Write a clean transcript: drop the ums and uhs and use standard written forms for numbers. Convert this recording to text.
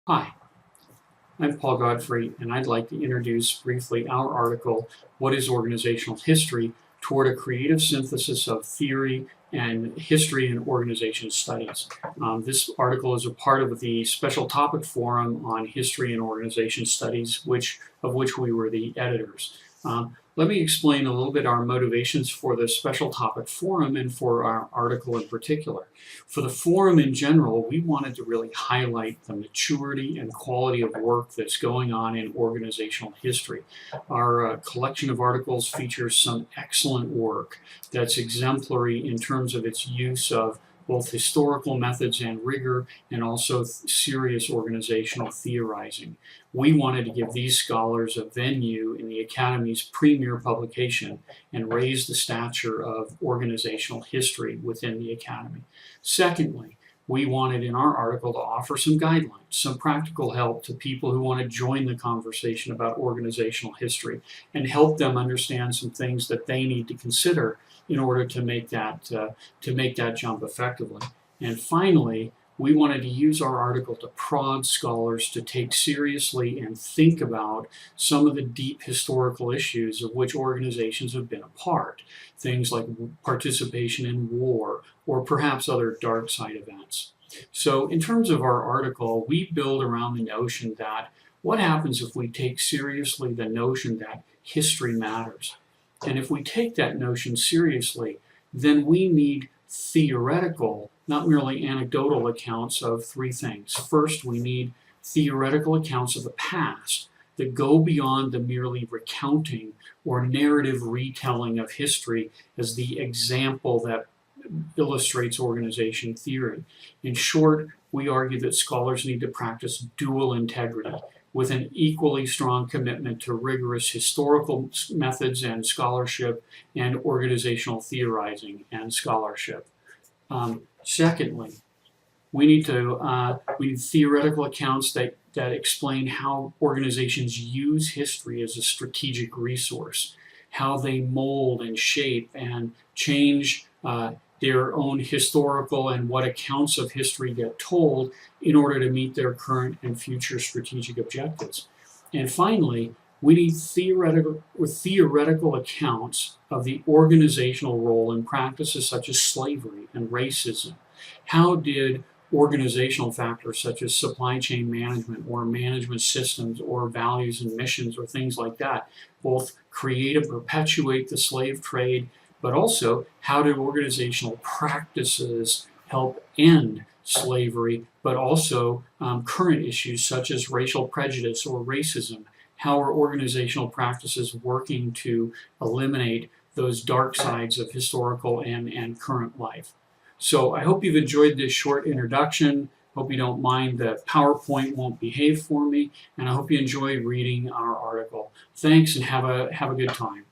Hi, I'm Paul Godfrey, and I'd like to introduce briefly our article, What is Organizational History? Toward a Creative Synthesis of Theory and History in Organization Studies. This article is a part of the Special Topic Forum on History and Organization Studies, of which we were the editors. Let me explain a little bit our motivations for the Special Topic Forum and for our article in particular. For the forum in general, we wanted to really highlight the maturity and quality of work that's going on in organizational history. Our collection of articles features some excellent work that's exemplary in terms of its use of both historical methods and rigor, and also serious organizational theorizing. We wanted to give these scholars a venue in the Academy's premier publication and raise the stature of organizational history within the Academy. Secondly, we wanted in our article to offer some guidelines, some practical help to people who want to join the conversation about organizational history and help them understand some things that they need to consider in order to make that jump effectively. And finally, we wanted to use our article to prod scholars to take seriously and think about some of the deep historical issues of which organizations have been a part. Things like participation in war, or perhaps other dark side events. So in terms of our article, we build around the notion that what happens if we take seriously the notion that history matters? And if we take that notion seriously, then we need theoretical, not merely anecdotal accounts of three things. First, we need theoretical accounts of the past that go beyond the merely recounting or narrative retelling of history as the example that illustrates organization theory. In short, we argue that scholars need to practice dual integrity with an equally strong commitment to rigorous historical methods and scholarship and organizational theorizing and scholarship. Secondly, we need theoretical accounts that explain how organizations use history as a strategic resource, how they mold and shape and change their own historical and what accounts of history get told in order to meet their current and future strategic objectives. And finally, we need theoretical accounts of the organizational role in practices such as slavery and racism. How did organizational factors such as supply chain management or management systems or values and missions or things like that both create and perpetuate the slave trade, but also how do organizational practices help end slavery, but also current issues such as racial prejudice or racism? How are organizational practices working to eliminate those dark sides of historical and current life? So I hope you've enjoyed this short introduction. Hope you don't mind the PowerPoint won't behave for me, and I hope you enjoy reading our article. Thanks, and have a good time.